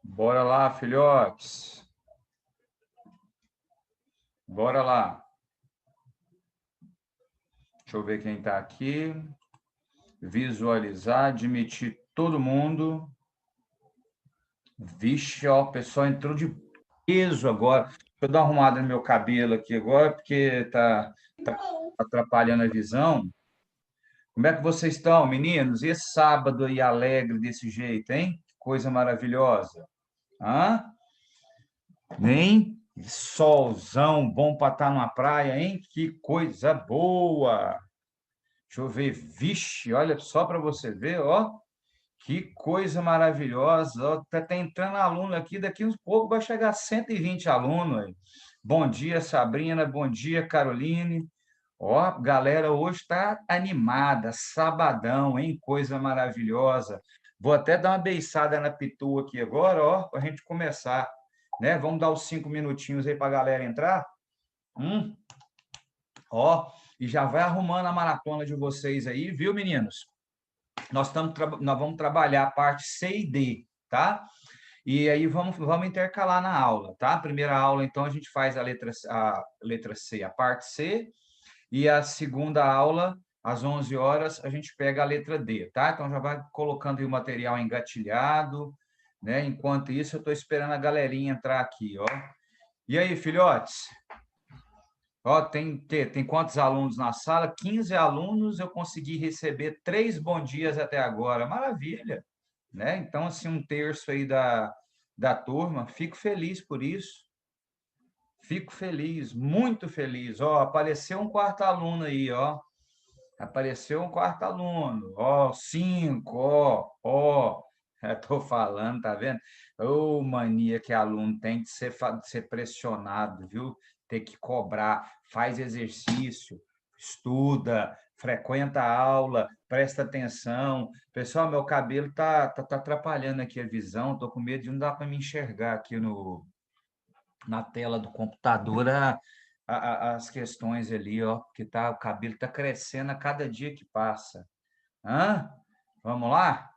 Bora lá, filhotes. Bora lá. Deixa eu ver quem está aqui. Visualizar, admitir todo mundo. Vixe, ó, o pessoal entrou de peso agora. Deixa eu dar uma arrumada no meu cabelo aqui agora, porque tá atrapalhando a visão. Como é que vocês estão, meninos? E esse sábado aí alegre desse jeito, hein? Que coisa maravilhosa. Hã? Hein? Solzão, bom para estar numa praia, hein? Que coisa boa! Deixa eu ver. Vixe, olha só para você ver, ó. Que coisa maravilhosa. Ó, tá entrando aluno aqui, daqui uns pouco vai chegar a 120 alunos aí. Bom dia, Sabrina. Bom dia, Caroline. Ó, galera, hoje está animada, sabadão, hein? Coisa maravilhosa. Vou até dar uma beiçada na pitua aqui agora, ó, para a gente começar, né? Vamos dar os 5 minutinhos aí para a galera entrar. Ó, e já vai arrumando a maratona de vocês aí, viu, meninos? Nós vamos trabalhar a parte C e D, tá? E aí vamos intercalar na aula, tá? A primeira aula, então, a gente faz a letra C, a parte C, e a segunda aula, às 11 horas, a gente pega a letra D, tá? Então, já vai colocando aí o material engatilhado, né? Enquanto isso, eu estou esperando a galerinha entrar aqui, ó. E aí, filhotes? Ó, tem quantos alunos na sala? 15 alunos, eu consegui receber 3 bom dias até agora. Maravilha, né? Então, assim, um terço aí da turma. Fico feliz por isso. Fico feliz, muito feliz. Ó, apareceu um quarto aluno aí, ó. Apareceu um quarto aluno. Ó, 5, ó. Estou falando, tá vendo? Ô, mania que aluno tem de ser pressionado, viu? Ter que cobrar, faz exercício, estuda, frequenta a aula, presta atenção. Pessoal, meu cabelo tá atrapalhando aqui a visão, estou com medo de não dar para me enxergar aqui na tela do computador as questões ali, ó, porque o cabelo está crescendo a cada dia que passa. Hã? Vamos lá?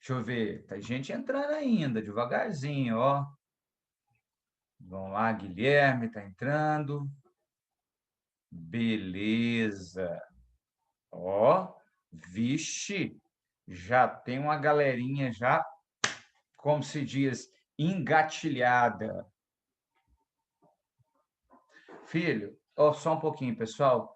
Deixa eu ver. Tem gente entrando ainda, devagarzinho, ó. Vamos lá, Guilherme está entrando. Beleza. Ó, vixe, já tem uma galerinha já, como se diz, engatilhada. Filho, ó, só um pouquinho, pessoal.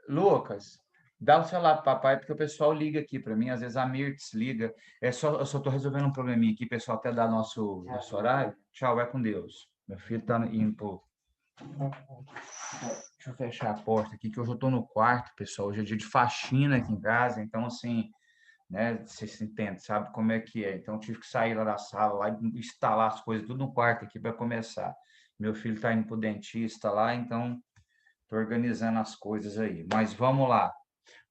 Lucas, dá o celular para papai, porque o pessoal liga aqui para mim. Às vezes a Mirtz liga. Eu só estou resolvendo um probleminha aqui, pessoal, até dar nosso horário. Tchau, vai com Deus. Meu filho está indo pro... Deixa eu fechar a porta aqui, que hoje eu estou no quarto, pessoal. Hoje é dia de faxina aqui em casa, então, assim, né, vocês se entendem, sabe como é que é. Então, eu tive que sair lá da sala, lá e instalar as coisas tudo no quarto aqui para começar. Meu filho está indo para o dentista lá, então estou organizando as coisas aí. Mas vamos lá.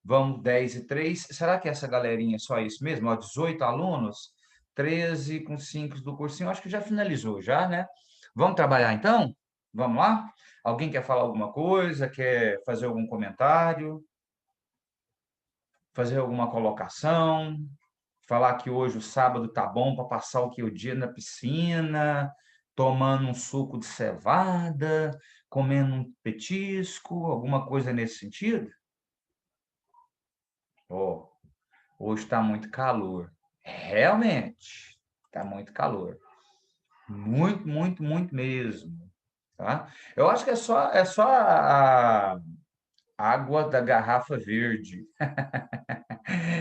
Vamos 10 e 3. Será que essa galerinha é só isso mesmo? Ó, 18 alunos, 13 com 5 do cursinho. Acho que já finalizou, já, né? Vamos trabalhar então? Vamos lá? Alguém quer falar alguma coisa? Quer fazer algum comentário? Fazer alguma colocação? Falar que hoje o sábado tá bom para passar o dia na piscina, tomando um suco de cevada, comendo um petisco, alguma coisa nesse sentido? Ó, hoje está muito calor. Realmente, está muito calor. Muito, muito, muito mesmo. Tá? Eu acho que é só a água da garrafa verde.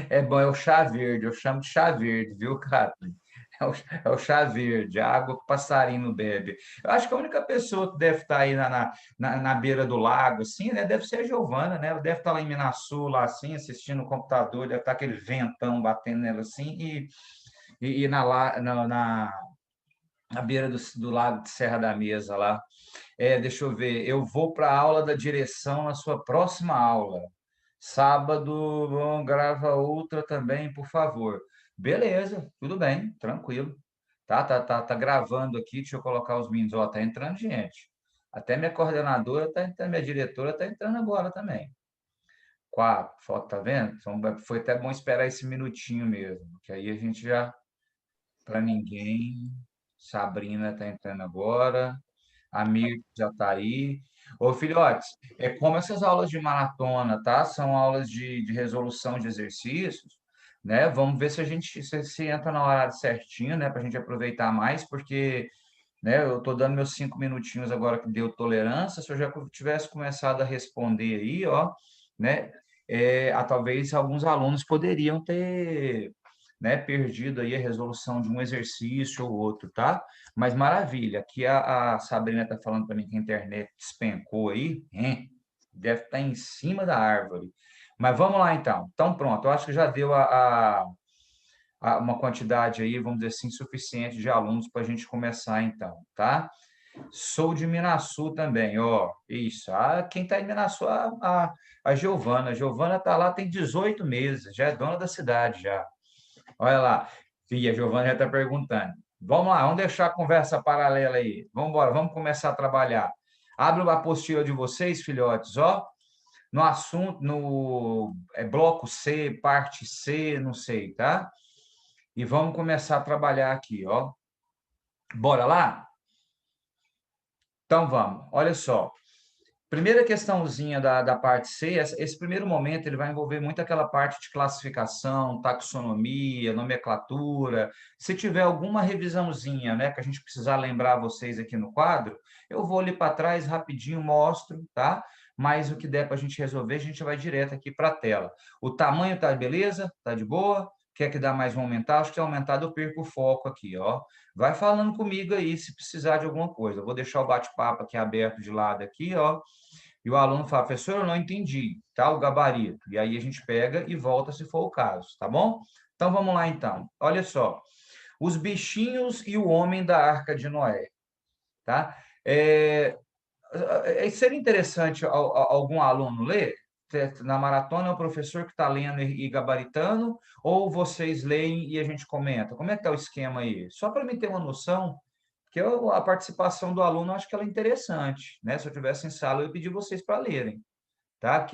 É bom, é o chá verde, eu chamo de chá verde, viu, cara? É o chá verde, a água que o passarinho não bebe. Eu acho que a única pessoa que deve estar aí na beira do lago, assim, né, deve ser a Giovana, né? Ela deve estar lá em Minasul, lá assim, assistindo o computador, deve estar aquele ventão batendo nela assim, e na beira do lago de Serra da Mesa lá. Deixa eu ver, eu vou para a aula da direção na sua próxima aula. Sábado, grava outra também, por favor. Beleza, tudo bem, tranquilo. Tá gravando aqui, deixa eu colocar os meninos. Ó, tá entrando gente. Até minha coordenadora tá entrando, minha diretora tá entrando agora também. 4, foto, tá vendo? Então, foi até bom esperar esse minutinho mesmo, que aí a gente já, para ninguém, Sabrina está entrando agora, a Mir já está aí. Ô, filhotes, é como essas aulas de maratona, tá? São aulas de resolução de exercícios, né? Vamos ver se a gente se entra no horário certinho, né? Para a gente aproveitar mais, porque, né, eu estou dando meus 5 minutinhos agora que deu tolerância. Se eu já tivesse começado a responder aí, ó, né? Talvez alguns alunos poderiam ter, né, perdido aí a resolução de um exercício ou outro, tá? Mas maravilha, aqui a Sabrina está falando para mim que a internet despencou aí, deve estar em cima da árvore. Mas vamos lá então. Então pronto, eu acho que já deu uma quantidade aí, vamos dizer assim, suficiente de alunos para a gente começar então, tá? Sou de Minasul também, ó. Isso. Quem está em Minasul, a Giovana. A Giovana está lá tem 18 meses, já é dona da cidade já. Olha lá. E a Giovana já está perguntando. Vamos lá, vamos deixar a conversa paralela aí. Vamos embora, vamos começar a trabalhar. Abre a apostila de vocês, filhotes, ó. No assunto, no bloco C, parte C, não sei, tá? E vamos começar a trabalhar aqui, ó. Bora lá? Então vamos. Olha só. Primeira questãozinha da parte C, esse primeiro momento ele vai envolver muito aquela parte de classificação, taxonomia, nomenclatura. Se tiver alguma revisãozinha, né, que a gente precisar lembrar vocês aqui no quadro, eu vou ali para trás rapidinho, mostro, tá? Mas o que der para a gente resolver, a gente vai direto aqui para a tela. O tamanho tá beleza? Tá de boa? Quer que dá mais um aumentar? Acho que aumentado eu perco o foco aqui, ó. Vai falando comigo aí se precisar de alguma coisa. Eu vou deixar o bate-papo aqui aberto de lado aqui, ó. E o aluno fala, professor, eu não entendi, tá? O gabarito. E aí a gente pega e volta se for o caso, tá bom? Então vamos lá então. Olha só. Os bichinhos e o homem da Arca de Noé, tá? Seria interessante algum aluno ler? Na maratona é o professor que está lendo e gabaritando, ou vocês leem e a gente comenta? Como é que está o esquema aí? Só para me ter uma noção, porque a participação do aluno eu acho que ela é interessante, né? Se eu tivesse em sala, eu ia pedir vocês para lerem, tá?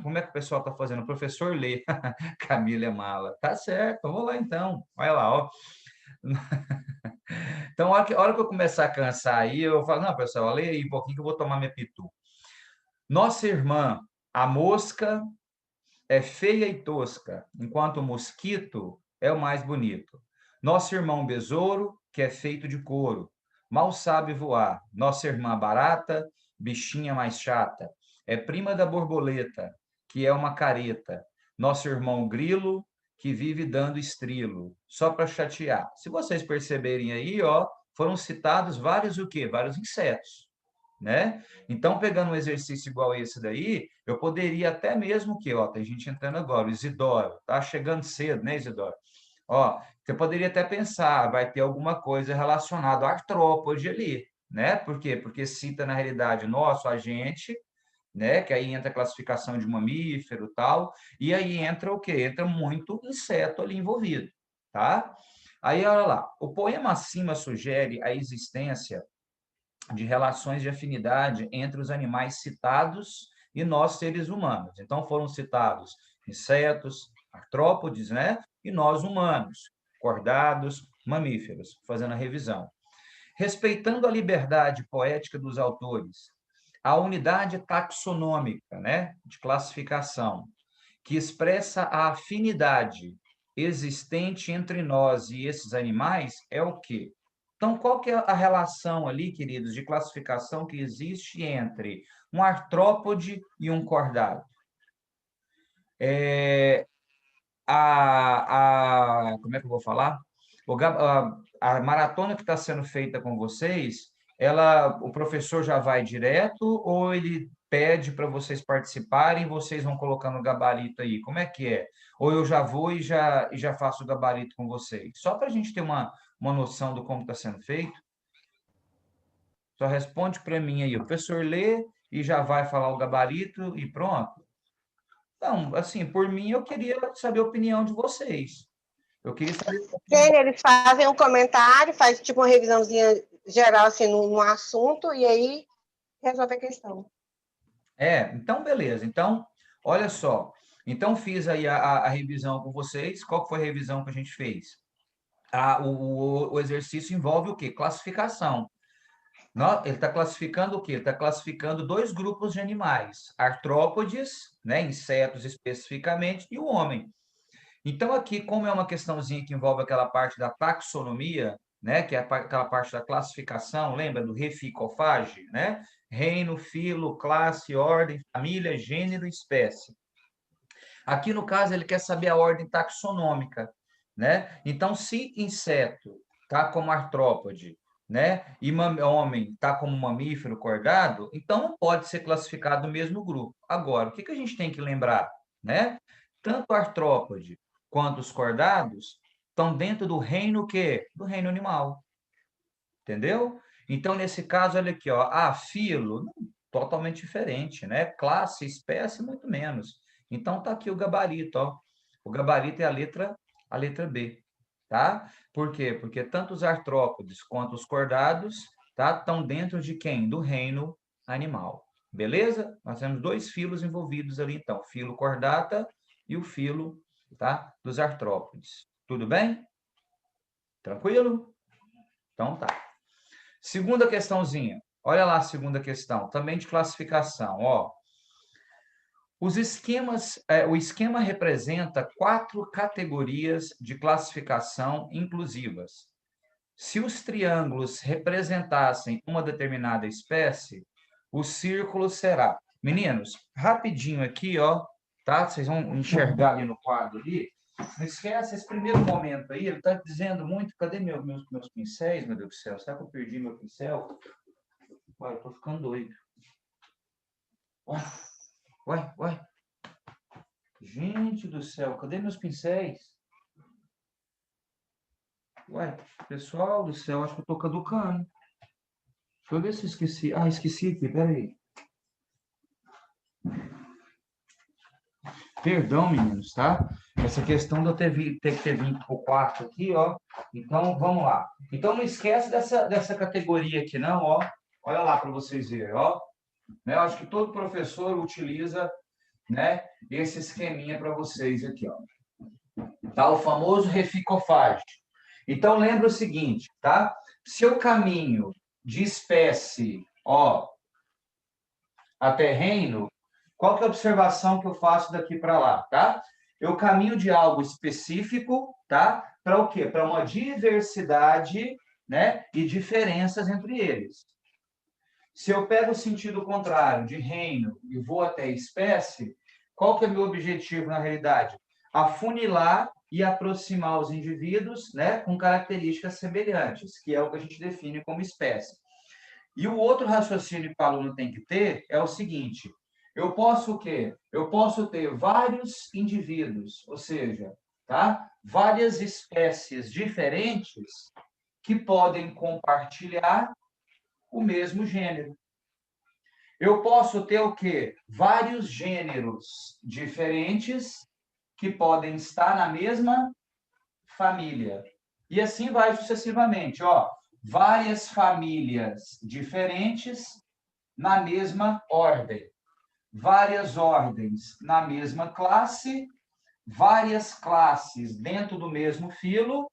Como é que o pessoal está fazendo? O professor lê, Camila é mala. Tá certo, vamos lá então. Olha lá, ó. Então, a hora que eu começar a cansar aí, eu falo, não, pessoal, leia aí um pouquinho que eu vou tomar minha pitu. Nossa irmã, a mosca, é feia e tosca, enquanto o mosquito é o mais bonito. Nosso irmão besouro, que é feito de couro, mal sabe voar. Nossa irmã barata, bichinha mais chata, é prima da borboleta, que é uma careta. Nosso irmão grilo, que vive dando estrilo, só para chatear. Se vocês perceberem aí, ó, foram citados vários o quê? Vários insetos, né? Então, pegando um exercício igual esse daí, eu poderia até mesmo que, ó, tem gente entrando agora, o Isidoro, tá chegando cedo, né, Isidoro? Ó, você poderia até pensar, vai ter alguma coisa relacionada à artrópode ali, né? Por quê? Porque cita, na realidade, nosso agente, né? Que aí entra a classificação de mamífero e tal, e aí entra o quê? Entra muito inseto ali envolvido, tá? Aí, olha lá, o poema acima sugere a existência de relações de afinidade entre os animais citados e nós, seres humanos. Então, foram citados insetos, artrópodes, né? E nós, humanos, cordados, mamíferos, fazendo a revisão. Respeitando a liberdade poética dos autores, a unidade taxonômica, né, de classificação, que expressa a afinidade existente entre nós e esses animais é o quê? Então, qual que é a relação ali, queridos, de classificação que existe entre um artrópode e um cordado? Como é que eu vou falar? A maratona que está sendo feita com vocês, o professor já vai direto ou ele pede para vocês participarem e vocês vão colocando o gabarito aí? Como é que é? Ou eu já vou e já faço o gabarito com vocês? Só para a gente ter uma noção do como está sendo feito. Só responde para mim aí. O professor lê e já vai falar o gabarito e pronto. Então, assim, por mim, eu queria saber a opinião de vocês. Eu queria saber. Sim, eles fazem um comentário, faz tipo uma revisãozinha geral assim no assunto e aí resolve a questão. Então, beleza. Então, olha só. Então, fiz aí a revisão com vocês. Qual foi a revisão que a gente fez? O exercício envolve o quê? Classificação. Ele está classificando o quê? Ele está classificando dois grupos de animais, artrópodes, né, insetos especificamente, e o homem. Então, aqui, como é uma questãozinha que envolve aquela parte da taxonomia, né, que é aquela parte da classificação, lembra do reficofage, né? Reino, filo, classe, ordem, família, gênero, espécie. Aqui, no caso, ele quer saber a ordem taxonômica, né? Então, se inseto tá como artrópode, né? E homem tá como mamífero cordado, então não pode ser classificado no mesmo grupo. Agora, o que a gente tem que lembrar, né? Tanto o artrópode quanto os cordados estão dentro do reino quê? Do reino animal. Entendeu? Então, nesse caso, olha aqui, ó, filo, totalmente diferente, né? Classe, espécie, muito menos. Então, tá aqui o gabarito, ó. O gabarito é a letra B, tá? Por quê? Porque tanto os artrópodes quanto os cordados, tá? Estão dentro de quem? Do reino animal. Beleza? Nós temos dois filos envolvidos ali, então, o filo cordata e o filo, tá? Dos artrópodes. Tudo bem? Tranquilo? Então tá. Segunda questãozinha. Olha lá a segunda questão, também de classificação. Ó. O esquema representa 4 categorias de classificação inclusivas. Se os triângulos representassem uma determinada espécie, o círculo será. Meninos, rapidinho aqui, ó, tá? Vocês vão enxergar ali no quadro ali. Não esquece esse primeiro momento aí, ele está dizendo muito. Cadê meus pincéis, meu Deus do céu? Será que eu perdi meu pincel? Ué, eu tô ficando doido. Ué. Gente do céu, cadê meus pincéis? Ué, pessoal do céu, acho que eu tô caducando. Deixa eu ver se eu esqueci. Esqueci aqui, peraí. Perdão, meninos, tá? Essa questão de eu ter que ter vindo para o quarto aqui, ó. Então, vamos lá. Então, não esquece dessa categoria aqui, não, ó. Olha lá para vocês verem, ó. Né? Eu acho que todo professor utiliza, né, esse esqueminha para vocês aqui, ó. Tá? O famoso reficofage. Então, lembra o seguinte, tá? Se eu caminho de espécie, ó, até reino, qual que é a observação que eu faço daqui para lá, tá? Eu caminho de algo específico, tá? Para o quê? Para uma diversidade, né? E diferenças entre eles. Se eu pego o sentido contrário, de reino, e vou até espécie, qual que é o meu objetivo na realidade? Afunilar e aproximar os indivíduos, né? Com características semelhantes, que é o que a gente define como espécie. E o outro raciocínio que o aluno tem que ter é o seguinte: eu posso o quê? Eu posso ter vários indivíduos, ou seja, tá? Várias espécies diferentes que podem compartilhar o mesmo gênero. Eu posso ter o quê? Vários gêneros diferentes que podem estar na mesma família. E assim vai sucessivamente, ó. Várias famílias diferentes na mesma ordem. Várias ordens na mesma classe, várias classes dentro do mesmo filo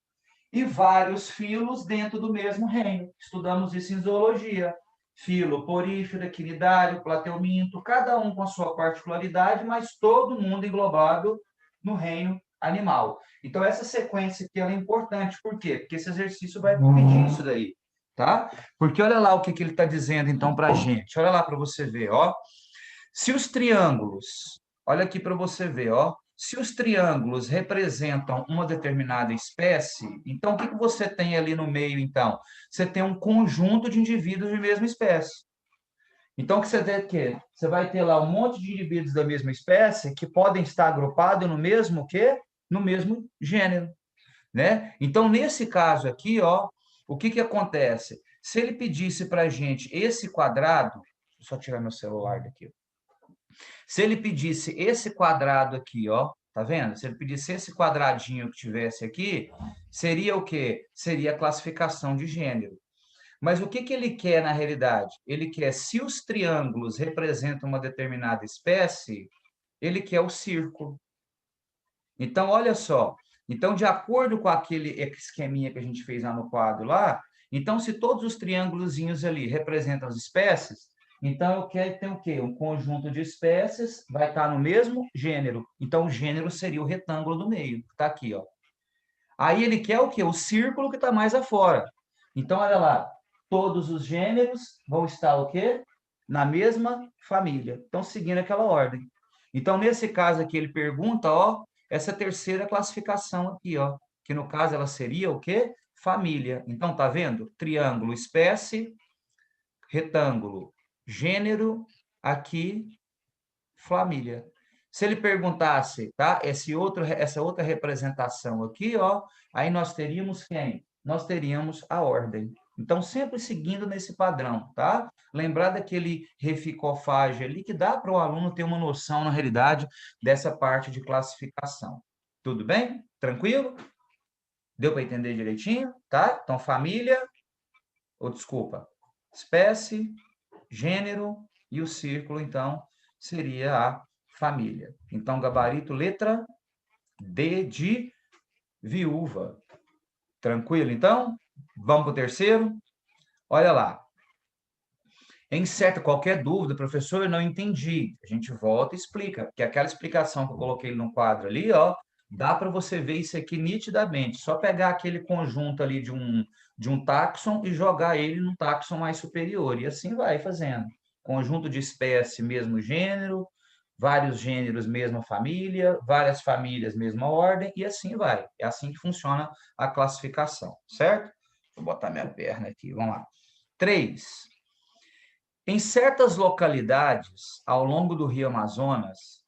e vários filos dentro do mesmo reino. Estudamos isso em zoologia. Filo, porífera, quinidário, plateuminto, cada um com a sua particularidade, mas todo mundo englobado no reino animal. Então, essa sequência aqui ela é importante. Por quê? Porque esse exercício vai pedir isso daí, tá? Porque olha lá o que ele está dizendo, então, para a gente. Olha lá para você ver, ó. Se os triângulos, olha aqui para você ver, ó. Se os triângulos representam uma determinada espécie, então o que você tem ali no meio, então? Você tem um conjunto de indivíduos de mesma espécie. Então, o que você tem que você vai ter lá um monte de indivíduos da mesma espécie que podem estar agrupados no mesmo quê? No mesmo gênero, né? Então, nesse caso aqui, ó, o que acontece? Se ele pedisse para a gente esse quadrado, deixa eu só tirar meu celular daqui. Se ele pedisse esse quadrado aqui, ó, tá vendo? Se ele pedisse esse quadradinho que tivesse aqui, seria o quê? Seria a classificação de gênero. Mas o que ele quer na realidade? Ele quer, se os triângulos representam uma determinada espécie, Ele quer o círculo. Então, olha só. Então, de acordo com aquele esqueminha que a gente fez lá no quadro lá, então, se todos os triângulozinhos ali representam as espécies, então eu quero ter o quê? Um conjunto de espécies vai estar no mesmo gênero. Então, o gênero seria o retângulo do meio, que está aqui, ó. Aí ele quer o quê? O círculo que está mais afora. Então, olha lá, todos os gêneros vão estar o quê? Na mesma família. Então, seguindo aquela ordem. Então, nesse caso aqui, ele pergunta, ó, essa terceira classificação aqui, ó, que no caso ela seria o quê? Família. Então, tá vendo? Triângulo, espécie, retângulo, gênero, aqui, família. Se ele perguntasse, tá? Essa outra representação aqui, ó, aí nós teríamos quem? Nós teríamos a ordem. Então, sempre seguindo nesse padrão, tá? Lembrar daquele reficofage ali, que dá para o aluno ter uma noção, na realidade, dessa parte de classificação. Tudo bem? Tranquilo? Deu para entender direitinho? Tá? Então, família, ou desculpa, espécie, gênero e o círculo, então, seria a família. Então, gabarito, letra D de viúva. Tranquilo, então? Vamos para o terceiro? Olha lá. Em certa, qualquer dúvida, professor, eu não entendi. A gente volta e explica, porque aquela explicação que eu coloquei no quadro ali, ó, dá para você ver isso aqui nitidamente. Só pegar aquele conjunto ali de um táxon e jogar ele num táxon mais superior. E assim vai fazendo. Conjunto de espécie, mesmo gênero, vários gêneros, mesma família, várias famílias, mesma ordem, e assim vai. É assim que funciona a classificação, certo? Vou botar minha perna aqui, vamos lá. 3. Em certas localidades ao longo do Rio Amazonas,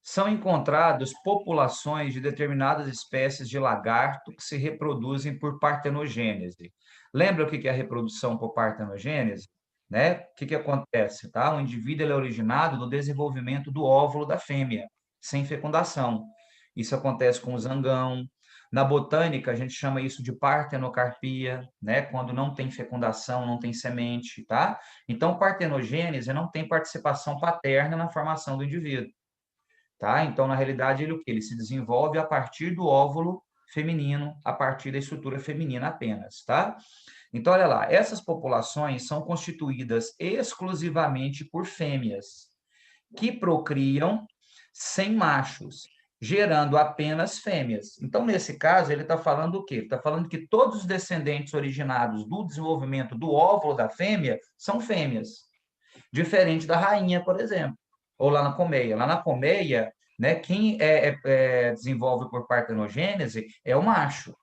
são encontradas populações de determinadas espécies de lagarto que se reproduzem por partenogênese. Lembra o que é a reprodução por partenogênese? Né? O que acontece? Tá? O indivíduo é originado do desenvolvimento do óvulo da fêmea, sem fecundação. Isso acontece com o zangão. Na botânica, a gente chama isso de partenocarpia, né? Quando não tem fecundação, não tem semente, tá? Então, partenogênese não tem participação paterna na formação do indivíduo. Tá? Então, na realidade, ele, o quê? Ele se desenvolve a partir do óvulo feminino, a partir da estrutura feminina apenas, tá? Então, olha lá, essas populações são constituídas exclusivamente por fêmeas, que procriam sem machos, gerando apenas fêmeas. Então, nesse caso, ele está falando o quê? Ele está falando que todos os descendentes originados do desenvolvimento do óvulo da fêmea são fêmeas, diferente da rainha, por exemplo, ou lá na colmeia. Lá na colmeia, né, quem desenvolve por partenogênese é o macho,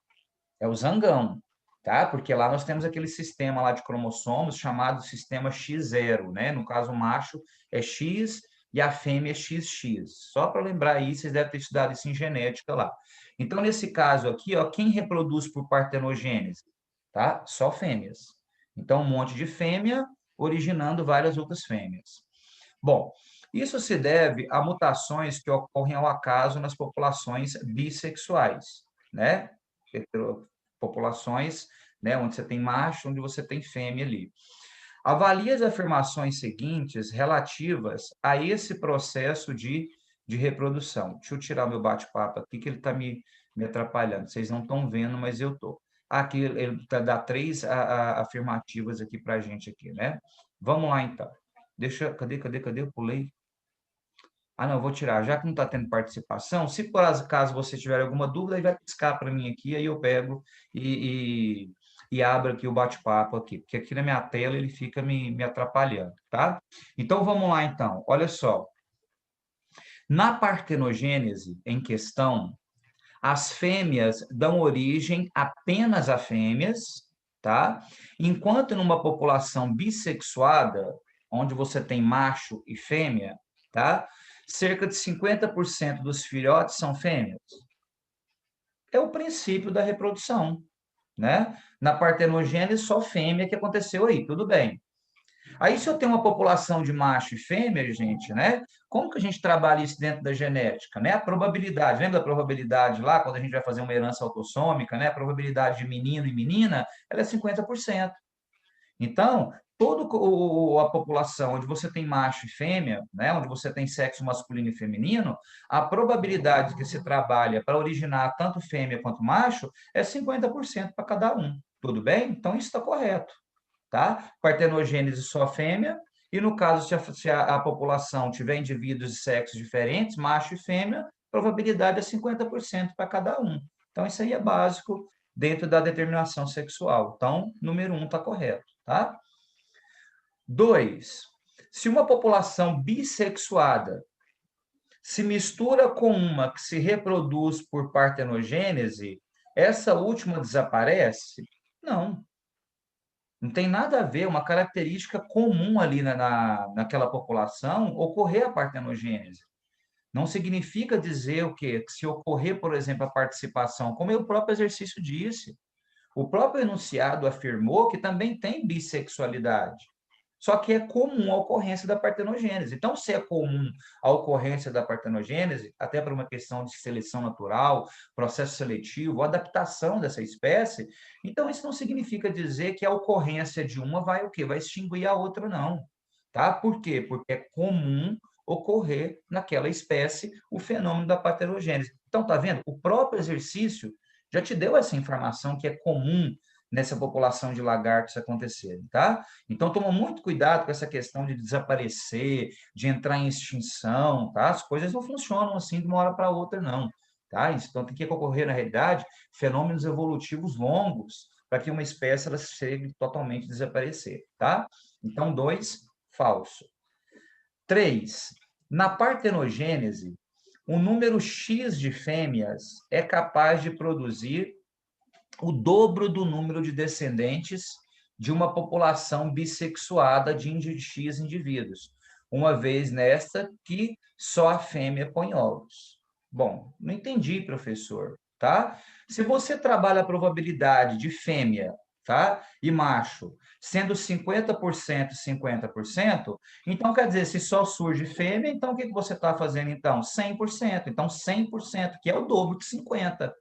é o zangão, tá? Porque lá nós temos aquele sistema lá de cromossomos chamado sistema X0, né? No caso, o macho é X e a fêmea é XX. Só para lembrar aí, vocês devem ter estudado isso em genética lá. Então, nesse caso aqui, ó, quem reproduz por partenogênese? Tá? Só fêmeas. Então, um monte de fêmea originando várias outras fêmeas. Bom, isso se deve a mutações que ocorrem ao acaso nas populações bissexuais, né? Populações, né, onde você tem macho, onde você tem fêmea ali. Avalie as afirmações seguintes relativas a esse processo de reprodução. Deixa eu tirar o meu bate-papo aqui, que ele está me atrapalhando. Vocês não estão vendo, mas eu estou. Aqui, ele dá 3 afirmativas aqui para a gente aqui, né? Vamos lá, então. Cadê? Eu pulei. Ah, não, eu vou tirar. Já que não está tendo participação, se por acaso você tiver alguma dúvida, aí vai piscar para mim aqui, aí eu pego e abro aqui o bate-papo aqui, porque aqui na minha tela ele fica me atrapalhando, tá? Então, vamos lá, então. Olha só. Na partenogênese em questão, as fêmeas dão origem apenas a fêmeas, tá? Enquanto numa população bissexuada, onde você tem macho e fêmea, tá? Cerca de 50% dos filhotes são fêmeas. É o princípio da reprodução, né? Na partenogênese, só fêmea que aconteceu aí, tudo bem. Aí, se eu tenho uma população de macho e fêmea, gente, né? Como que a gente trabalha isso dentro da genética, né? A probabilidade, lembra da probabilidade lá, quando a gente vai fazer uma herança autossômica, né? A probabilidade de menino e menina, ela é 50%. Então, toda a população onde você tem macho e fêmea, né, onde você tem sexo masculino e feminino, a probabilidade que se trabalha para originar tanto fêmea quanto macho é 50% para cada um. Tudo bem? Então, isso está correto. Tá? Partenogênese só fêmea, e no caso, se a população tiver indivíduos de sexos diferentes, macho e fêmea, probabilidade é 50% para cada um. Então, isso aí é básico dentro da determinação sexual. Então, número 1 está correto, tá? 2, se uma população bissexuada se mistura com uma que se reproduz por partenogênese, essa última desaparece? Não. Não tem nada a ver, uma característica comum ali naquela população ocorrer a partenogênese. Não significa dizer o quê? Que se ocorrer, por exemplo, a participação, como o próprio exercício disse, o próprio enunciado afirmou que também tem bissexualidade. Só que é comum a ocorrência da partenogênese. Então, se é comum a ocorrência da partenogênese, até por uma questão de seleção natural, processo seletivo, adaptação dessa espécie, então isso não significa dizer que a ocorrência de uma vai o quê? Vai extinguir a outra, não. Tá? Por quê? Porque é comum ocorrer naquela espécie o fenômeno da partenogênese. Então, tá vendo? O próprio exercício já te deu essa informação que é comum nessa população de lagartos acontecerem, tá? Então, toma muito cuidado com essa questão de desaparecer, de entrar em extinção, tá? As coisas não funcionam assim de uma hora para outra, não, tá? Então, tem que ocorrer, na realidade, fenômenos evolutivos longos para que uma espécie ela chegue totalmente a desaparecer, tá? Então, 2, falso. 3, na partenogênese, o número X de fêmeas é capaz de produzir o dobro do número de descendentes de uma população bissexuada de X indivíduos, uma vez nesta que só a fêmea põe ovos. Bom, não entendi, professor, tá? Se você trabalha a probabilidade de fêmea, tá? E macho, sendo 50%, 50%, então quer dizer, se só surge fêmea, então o que você está fazendo então? 100%. Então 100%, que é o dobro de 50%.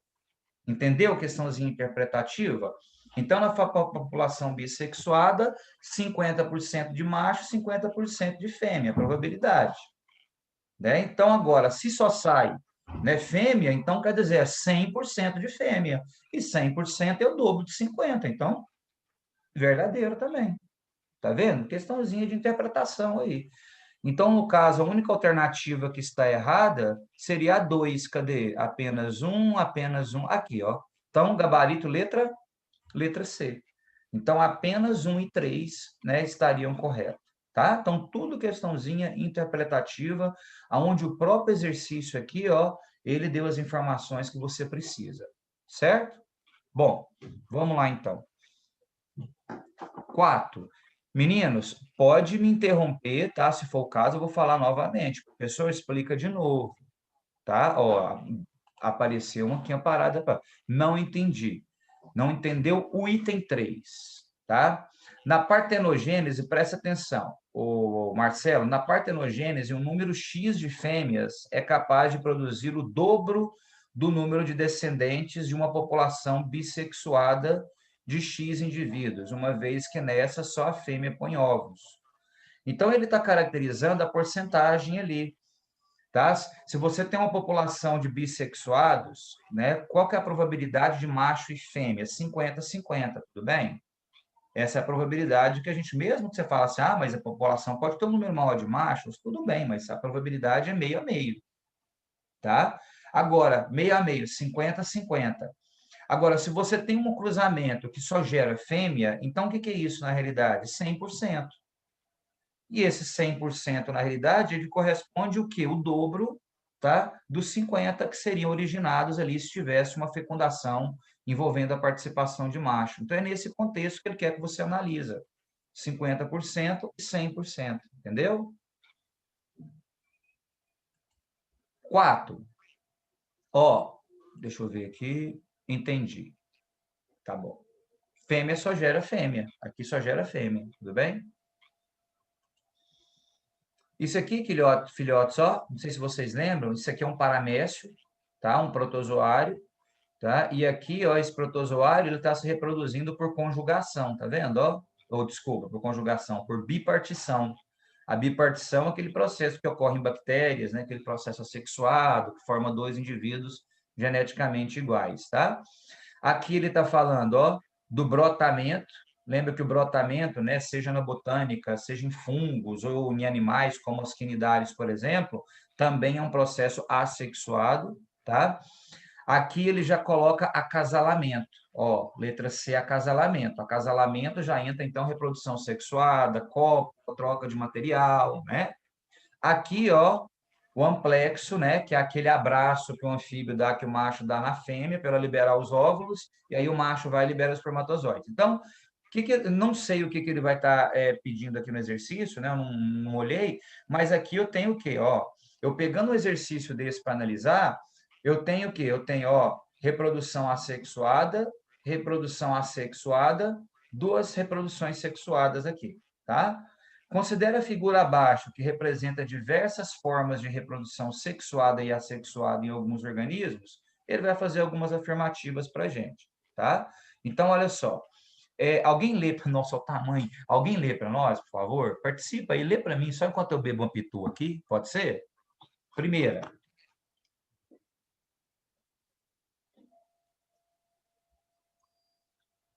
Entendeu? Questãozinha interpretativa. Então, na população bissexuada, 50% de macho, 50% de fêmea, probabilidade. Né? Então, agora, se só sai, né, fêmea, então quer dizer é 100% de fêmea. E 100% é o dobro de 50%. Então, verdadeiro também. Tá vendo? Questãozinha de interpretação aí. Então, no caso, a única alternativa que está errada seria a 2. Cadê? Apenas um, apenas um. Aqui, ó. Então, gabarito, letra C. Então, apenas 1 e 3, né, estariam corretos. Tá? Então, tudo questãozinha interpretativa, aonde o próprio exercício aqui, ó, ele deu as informações que você precisa. Certo? Bom, vamos lá, então. 4. Meninos, pode me interromper, tá? Se for o caso, eu vou falar novamente. O professor explica de novo, tá? Ó, apareceu aqui uma parada. Não entendi. Não entendeu o item 3, tá? Na partenogênese, presta atenção, o Marcelo, na partenogênese, um número X de fêmeas é capaz de produzir o dobro do número de descendentes de uma população bissexuada de X indivíduos, uma vez que nessa só a fêmea põe ovos. Então, ele está caracterizando a porcentagem ali, tá? Se você tem uma população de bissexuados, né, qual que é a probabilidade de macho e fêmea? 50-50, tudo bem? Essa é a probabilidade que a gente, mesmo que você fala assim, ah, mas a população pode ter um número maior de machos, tudo bem, mas a probabilidade é meio a meio, tá? Agora, meio a meio, 50-50. Agora, se você tem um cruzamento que só gera fêmea, então o que é isso na realidade? 100%. E esse 100%, na realidade, ele corresponde o quê? O dobro, tá? Dos 50 que seriam originados ali se tivesse uma fecundação envolvendo a participação de macho. Então, é nesse contexto que ele quer que você analisa. 50% e 100%, entendeu? 4. Ó, deixa eu ver aqui. Entendi. Tá bom. Fêmea só gera fêmea. Aqui só gera fêmea, tudo bem? Isso aqui, filhotes, ó, não sei se vocês lembram, isso aqui é um paramécio, tá? Um protozoário, tá? E aqui, ó, esse protozoário, ele está se reproduzindo por conjugação, tá vendo, ó? ou desculpa, por conjugação, por bipartição. A bipartição é aquele processo que ocorre em bactérias, né? Aquele processo assexuado, que forma dois indivíduos geneticamente iguais, tá? Aqui ele está falando, ó, do brotamento. Lembra que o brotamento, né, seja na botânica, seja em fungos ou em animais, como as quinidárias, por exemplo, também é um processo assexuado, tá? Aqui ele já coloca acasalamento. Ó, letra C, acasalamento. Acasalamento já entra, então, reprodução sexuada, cópula, troca de material, né? Aqui, ó, o amplexo, né, que é aquele abraço que o anfíbio dá, que o macho dá na fêmea para liberar os óvulos, e aí o macho vai e libera os espermatozoides. Então, não sei o que ele vai estar pedindo aqui no exercício, né? Eu não olhei, mas aqui eu tenho o quê? Ó, eu pegando um exercício desse para analisar, eu tenho o quê? Eu tenho, ó, reprodução assexuada, duas reproduções sexuadas aqui, tá? Considere a figura abaixo, que representa diversas formas de reprodução sexuada e assexuada em alguns organismos. Ele vai fazer algumas afirmativas para a gente, tá? Então, olha só. Alguém lê para nós, o tamanho, alguém lê para nós, por favor? Participa e lê para mim, só enquanto eu bebo uma pitu aqui, pode ser? Primeira.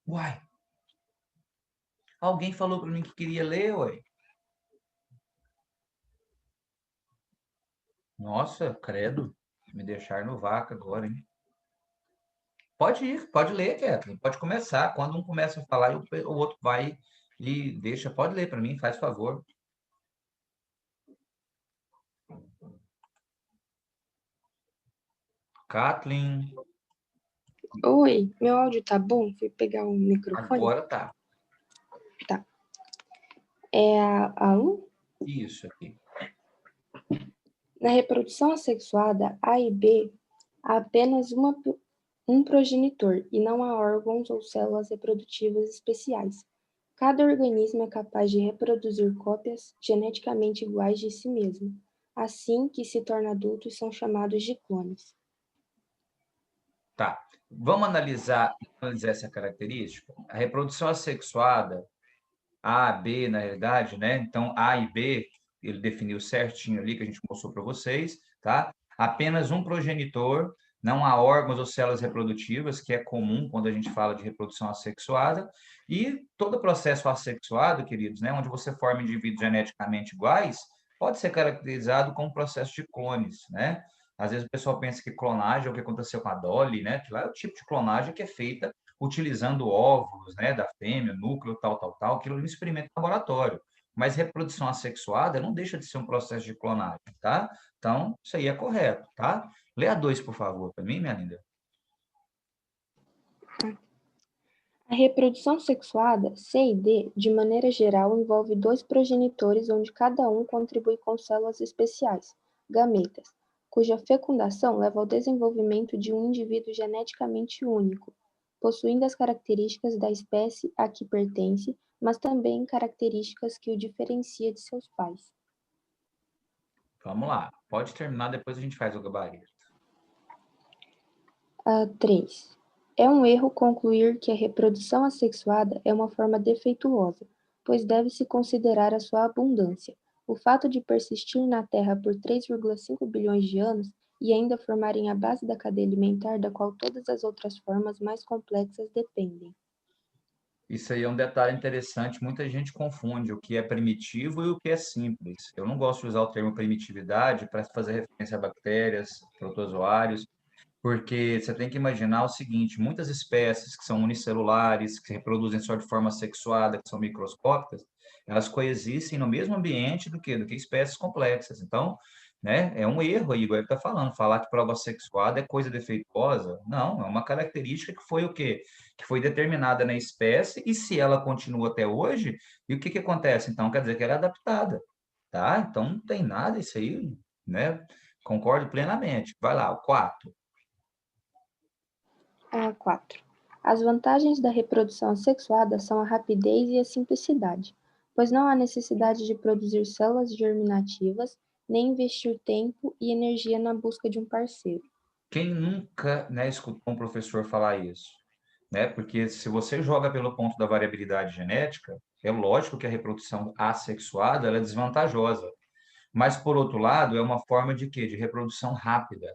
Uai, alguém falou para mim que queria ler, ué. Nossa, credo, me deixar no vácuo agora, hein? Pode ir, pode ler, Kathleen, pode começar. Quando um começa a falar, o outro vai e deixa. Pode ler para mim, faz favor. Kathleen. Oi, meu áudio tá bom? Fui pegar o microfone. Agora tá. Tá. É a 1? Isso aqui. Na reprodução assexuada A e B, há apenas um progenitor e não há órgãos ou células reprodutivas especiais. Cada organismo é capaz de reproduzir cópias geneticamente iguais de si mesmo. Assim que se torna adulto, são chamados de clones. Tá. Vamos analisar essa característica? A reprodução assexuada, A, B, na realidade, né? Então, A e B, ele definiu certinho ali, que a gente mostrou para vocês, tá? Apenas um progenitor, não há órgãos ou células reprodutivas, que é comum quando a gente fala de reprodução assexuada, e todo processo assexuado, queridos, né? Onde você forma indivíduos geneticamente iguais, pode ser caracterizado como processo de clones, né? Às vezes o pessoal pensa que clonagem é o que aconteceu com a Dolly, né? Que lá é o tipo de clonagem que é feita utilizando óvulos, né, da fêmea, núcleo, tal, aquilo é um experimento em laboratório. Mas reprodução assexuada não deixa de ser um processo de clonagem, tá? Então, isso aí é correto, tá? Lê a 2, por favor, para mim, minha linda. A reprodução sexuada, C e D, de maneira geral, envolve dois progenitores onde cada um contribui com células especiais, gametas, cuja fecundação leva ao desenvolvimento de um indivíduo geneticamente único, possuindo as características da espécie a que pertence, mas também características que o diferencia de seus pais. Vamos lá. Pode terminar, depois a gente faz o gabarito. 3. É um erro concluir que a reprodução assexuada é uma forma defeituosa, pois deve-se considerar a sua abundância. O fato de persistir na Terra por 3,5 bilhões de anos e ainda formarem a base da cadeia alimentar da qual todas as outras formas mais complexas dependem. Isso aí é um detalhe interessante. Muita gente confunde o que é primitivo e o que é simples. Eu não gosto de usar o termo primitividade para fazer referência a bactérias, protozoários, porque você tem que imaginar o seguinte: muitas espécies que são unicelulares, que se reproduzem só de forma sexuada, que são microscópicas, elas coexistem no mesmo ambiente do que espécies complexas. Então, né, é um erro aí, igual ele está falando, falar que prova sexuada é coisa defeituosa. Não, é uma característica que foi o quê? Que foi determinada na espécie, e se ela continua até hoje, e o que acontece? Então, quer dizer que ela é adaptada, tá? Então, não tem nada isso aí, né? Concordo plenamente. Vai lá, o 4. 4. As vantagens da reprodução assexuada são a rapidez e a simplicidade, pois não há necessidade de produzir células germinativas, nem investir tempo e energia na busca de um parceiro. Quem nunca, né, escutou um professor falar isso? Né? Porque se você joga pelo ponto da variabilidade genética, É lógico que a reprodução assexuada ela é desvantajosa, mas, por outro lado, é uma forma de quê? De reprodução rápida.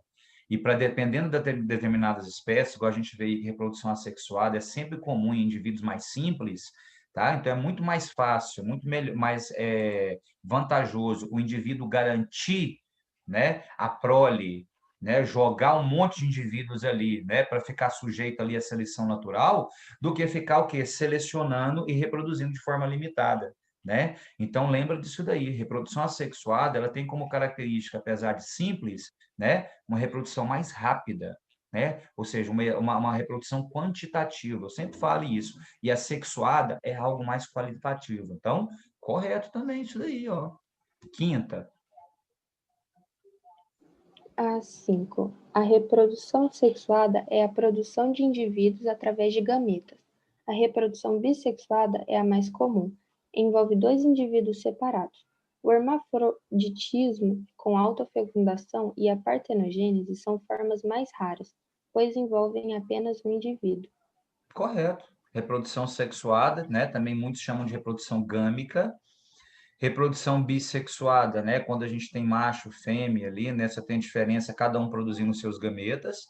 E para dependendo de determinadas espécies, igual a gente vê que reprodução assexuada é sempre comum em indivíduos mais simples, tá? Então é muito mais fácil, muito melhor, mais vantajoso o indivíduo garantir, né, a prole, né, jogar um monte de indivíduos ali, né, para ficar sujeito ali à seleção natural, do que ficar o quê? Selecionando e reproduzindo de forma limitada, né? Então lembra disso daí, reprodução assexuada, ela tem como característica, apesar de simples, né, uma reprodução mais rápida, né? Ou seja, uma reprodução quantitativa. Eu sempre falo isso. E a sexuada é algo mais qualitativo. Então, correto também isso daí, ó. Quinta. A 5. A reprodução sexuada é a produção de indivíduos através de gametas. A reprodução bissexuada é a mais comum. Envolve dois indivíduos separados. O hermafroditismo, com autofecundação, e a partenogênese são formas mais raras, pois envolvem apenas um indivíduo. Correto. Reprodução sexuada, né? Também muitos chamam de reprodução gâmica. Reprodução bissexuada, né? Quando a gente tem macho, fêmea ali, né? Você tem diferença, cada um produzindo seus gametas.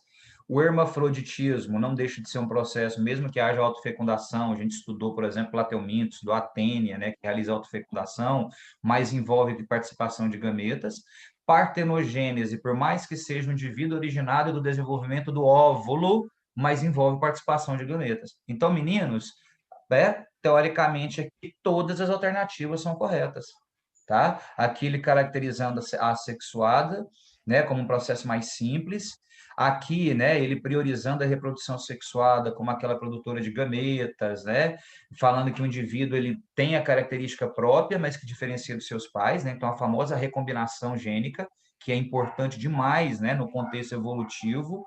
O hermafroditismo não deixa de ser um processo, mesmo que haja autofecundação. A gente estudou, por exemplo, Plateuminto, estudou a tênia, né? Que realiza autofecundação, mas envolve participação de gametas. Partenogênese, por mais que seja um indivíduo originário do desenvolvimento do óvulo, mas envolve participação de gametas. Então, meninos, teoricamente, aqui todas as alternativas são corretas, tá? Aqui ele caracterizando a assexuada, né, como um processo mais simples. Aqui, né, ele priorizando a reprodução sexuada como aquela produtora de gametas, né, falando que o indivíduo ele tem a característica própria, mas que diferencia dos seus pais, né? Então a famosa recombinação gênica, que é importante demais, né, no contexto evolutivo.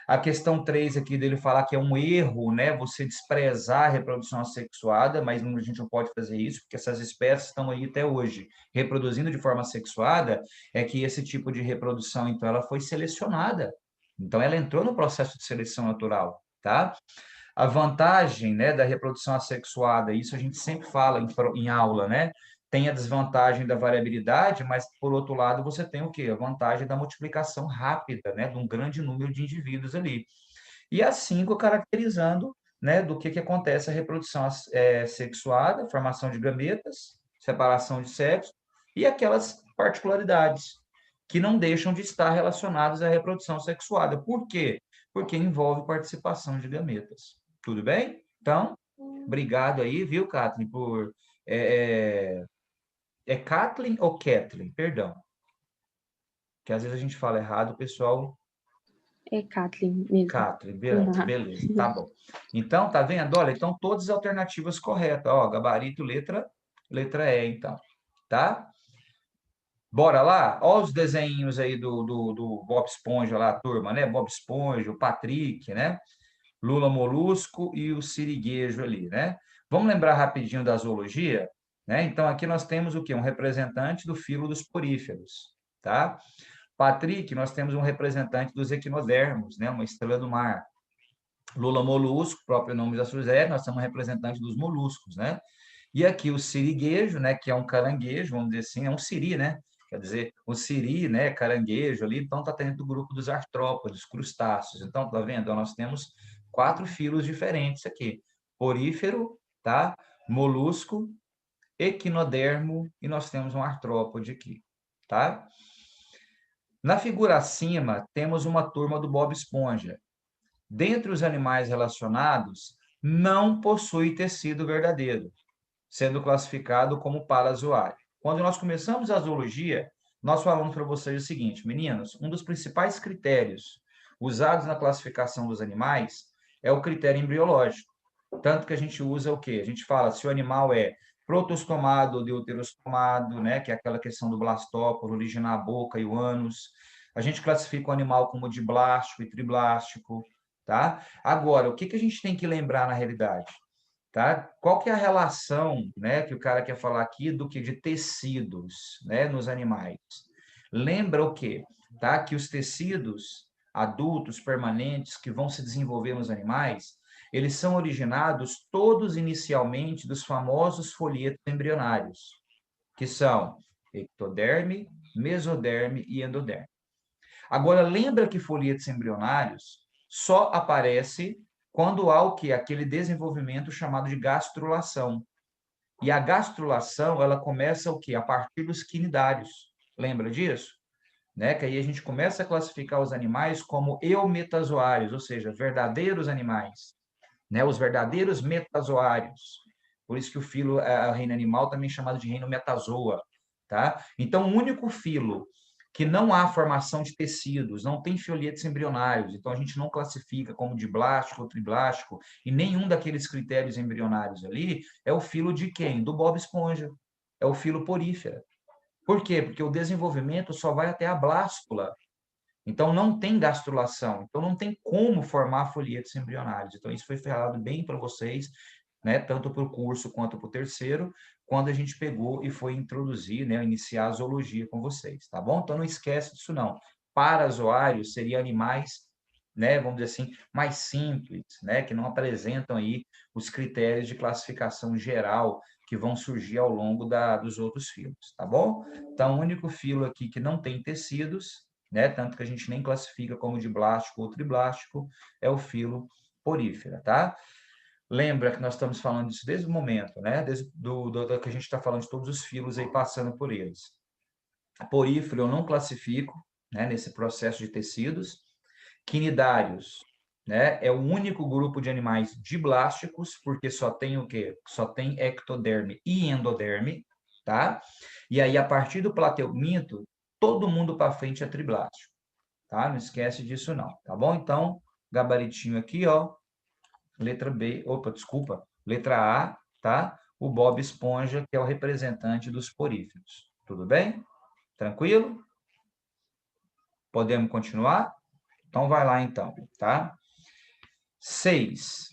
A questão 3 aqui dele falar que é um erro, né, você desprezar a reprodução assexuada, mas a gente não pode fazer isso, porque essas espécies estão aí até hoje reproduzindo de forma sexuada, é que esse tipo de reprodução, então, ela foi selecionada. Então, ela entrou no processo de seleção natural, tá? A vantagem, né, da reprodução assexuada, isso a gente sempre fala em aula, né? Tem a desvantagem da variabilidade, mas, por outro lado, você tem o quê? A vantagem da multiplicação rápida, né? De um grande número de indivíduos ali. E a 5 caracterizando, né, do que acontece a reprodução sexuada, formação de gametas, separação de sexo, e aquelas particularidades que não deixam de estar relacionadas à reprodução sexuada. Por quê? Porque envolve participação de gametas. Tudo bem? Então, obrigado aí, viu, Kathleen, por... É Kathleen ou Kathleen? Perdão. Que às vezes a gente fala errado, o pessoal... É Kathleen mesmo. Kathleen, beleza, tá bom. Então, tá vendo? Olha, então todas as alternativas corretas. Ó, gabarito, letra E, então. Tá? Bora lá? Ó os desenhos aí do Bob Esponja lá, turma, né? Bob Esponja, o Patrick, né? Lula Molusco e o Siriguejo ali, né? Vamos lembrar rapidinho da zoologia, né? Então, aqui nós temos o quê? Um representante do filo dos poríferos, tá? Patrick, nós temos um representante dos equinodermos, né? Uma estrela do mar. Lula Molusco, próprio nome da sugere, nós temos um representante dos moluscos, né? E aqui o siriguejo, né? Que é um caranguejo, vamos dizer assim, é um siri, né? Quer dizer, o siri, né? Caranguejo ali, então está dentro do grupo dos artrópodes, crustáceos. Então, tá vendo? Então, nós temos 4 filos diferentes aqui: porífero, tá? Molusco, equinodermo e nós temos um artrópode aqui, tá? Na figura acima, temos uma turma do Bob Esponja. Dentre os animais relacionados, não possui tecido verdadeiro, sendo classificado como parazoário. Quando nós começamos a zoologia, nós falamos para vocês o seguinte, meninos, um dos principais critérios usados na classificação dos animais é o critério embriológico. Tanto que a gente usa o quê? A gente fala se o animal é protostomado ou deuterostomado, né, que é aquela questão do blastóporo, originar a boca e o ânus. A gente classifica o animal como diblástico e triblástico, tá? Agora, o que a gente tem que lembrar na realidade? Tá? Qual que é a relação, né, que o cara quer falar aqui do que de tecidos, né, nos animais? Lembra o quê? Tá? Que os tecidos adultos permanentes que vão se desenvolver nos animais, eles são originados todos inicialmente dos famosos folhetos embrionários, que são ectoderme, mesoderme e endoderme. Agora, lembra que folhetos embrionários só aparece quando há o quê? Aquele desenvolvimento chamado de gastrulação. E a gastrulação, ela começa o quê? A partir dos quinidários. Lembra disso? Né? Que aí a gente começa a classificar os animais como eumetazoários, ou seja, verdadeiros animais, né? Os verdadeiros metazoários. Por isso que o filo, o reino animal, também é chamado de reino metazoa, tá? Então, o único filo que não há formação de tecidos, não tem folhetos embrionários, então a gente não classifica como diblástico ou triblástico, e nenhum daqueles critérios embrionários ali é o filo de quem? Do Bob Esponja. É o filo porífera. Por quê? Porque o desenvolvimento só vai até a blástula. Então, não tem gastrulação. Então, não tem como formar folhetos embrionários. Então, isso foi falado bem para vocês, né? Tanto para o curso quanto para o terceiro, quando a gente pegou e foi introduzir, né? Iniciar a zoologia com vocês, tá bom? Então, não esquece disso, não. Parazoários seriam animais, né? Vamos dizer assim, mais simples, né? Que não apresentam aí os critérios de classificação geral que vão surgir ao longo dos outros filos, tá bom? Então, o único filo aqui que não tem tecidos, né? Tanto que a gente nem classifica como diblástico ou triblástico, é o filo porífera, tá? Lembra que nós estamos falando disso desde o momento, né? Desde que a gente está falando de todos os filos aí passando por eles. Porífero eu não classifico, né? Nesse processo de tecidos. Quinidários, né? É o único grupo de animais diblásticos, porque só tem o quê? Só tem ectoderme e endoderme, tá? E aí, a partir do plateuminto, todo mundo para frente é triblástico, tá? Não esquece disso não, tá bom? Então, gabaritinho aqui, ó, letra B, opa, desculpa, letra A, tá? O Bob Esponja, que é o representante dos poríferos. Tudo bem? Tranquilo? Podemos continuar? Então, vai lá então, tá? 6.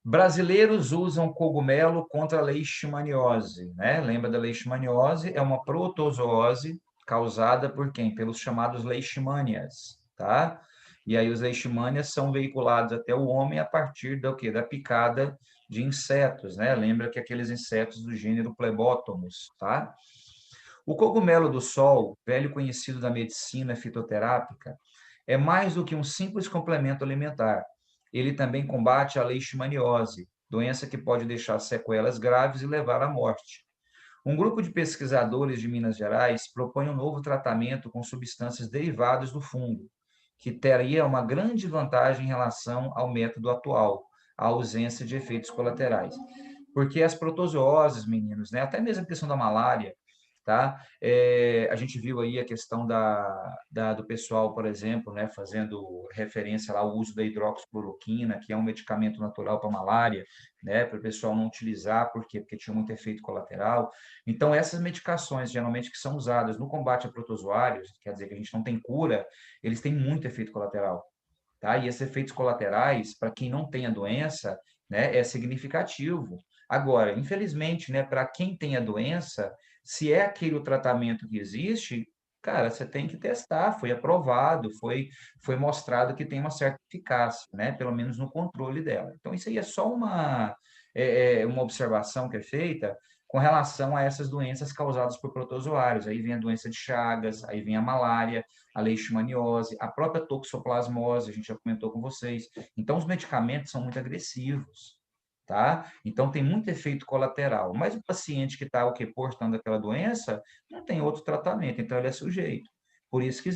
Brasileiros usam cogumelo contra a leishmaniose, né? Lembra da leishmaniose? É uma protozoose causada por quem? Pelos chamados leishmanias, tá? E aí os leishmanias são veiculados até o homem a partir do quê? Da picada de insetos, né? Lembra que aqueles insetos do gênero Plebotomus, tá? O cogumelo do sol, velho conhecido da medicina fitoterápica, é mais do que um simples complemento alimentar. Ele também combate a leishmaniose, doença que pode deixar sequelas graves e levar à morte. Um grupo de pesquisadores de Minas Gerais propõe um novo tratamento com substâncias derivadas do fungo, que teria uma grande vantagem em relação ao método atual, a ausência de efeitos colaterais. Porque as protozooses, meninos, né, até mesmo a questão da malária, tá? A gente viu aí a questão do pessoal, por exemplo, né, fazendo referência lá ao uso da hidroxicloroquina, que é um medicamento natural para malária, né, para o pessoal não utilizar, por quê? Porque tinha muito efeito colateral. Então, essas medicações, geralmente, que são usadas no combate a protozoários, quer dizer que a gente não tem cura, eles têm muito efeito colateral, tá? E esses efeitos colaterais, para quem não tem a doença, né, é significativo. Agora, infelizmente, né, para quem tem a doença, se é aquele o tratamento que existe, cara, você tem que testar, foi aprovado, foi mostrado que tem uma certa eficácia, né, pelo menos no controle dela. Então, isso aí é só uma observação que é feita com relação a essas doenças causadas por protozoários. Aí vem a doença de Chagas, aí vem a malária, a leishmaniose, a própria toxoplasmose, a gente já comentou com vocês. Então, os medicamentos são muito agressivos, tá? Então, tem muito efeito colateral. Mas o paciente que está, portando aquela doença, não tem outro tratamento, então ele é sujeito. Por isso que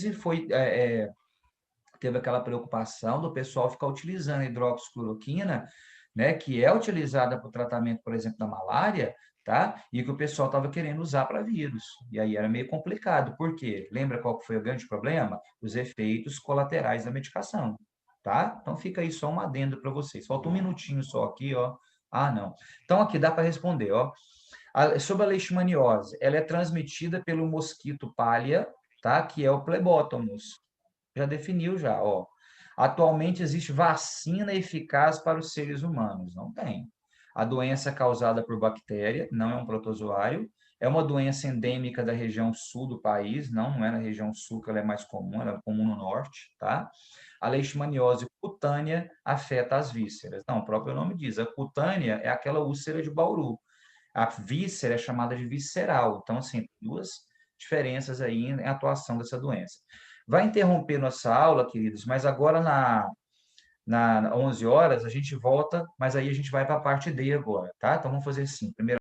teve aquela preocupação do pessoal ficar utilizando a hidroxicloroquina, né, que é utilizada para o tratamento, por exemplo, da malária, tá? E que o pessoal estava querendo usar para vírus. E aí era meio complicado. Por quê? Lembra qual foi o grande problema? Os efeitos colaterais da medicação, tá? Então fica aí só um adendo para vocês. Falta um minutinho só aqui, ó. Ah, não. Então aqui dá para responder, ó. Sobre a leishmaniose, ela é transmitida pelo mosquito palha, tá? Que é o Plebotomus. Já definiu já, ó. Atualmente existe vacina eficaz para os seres humanos? Não tem. A doença é causada por bactéria, não é um protozoário, É uma doença endêmica da região sul do país, não é na região sul que ela é mais comum, ela é comum no norte, tá? A leishmaniose cutânea afeta as vísceras. Não, o próprio nome diz, a cutânea é aquela úlcera de Bauru. A víscera é chamada de visceral. Então, assim, duas diferenças aí em atuação dessa doença. Vai interromper nossa aula, queridos, mas agora na 11 horas a gente volta, mas aí a gente vai para a parte D agora, tá? Então, vamos fazer assim. Primeiro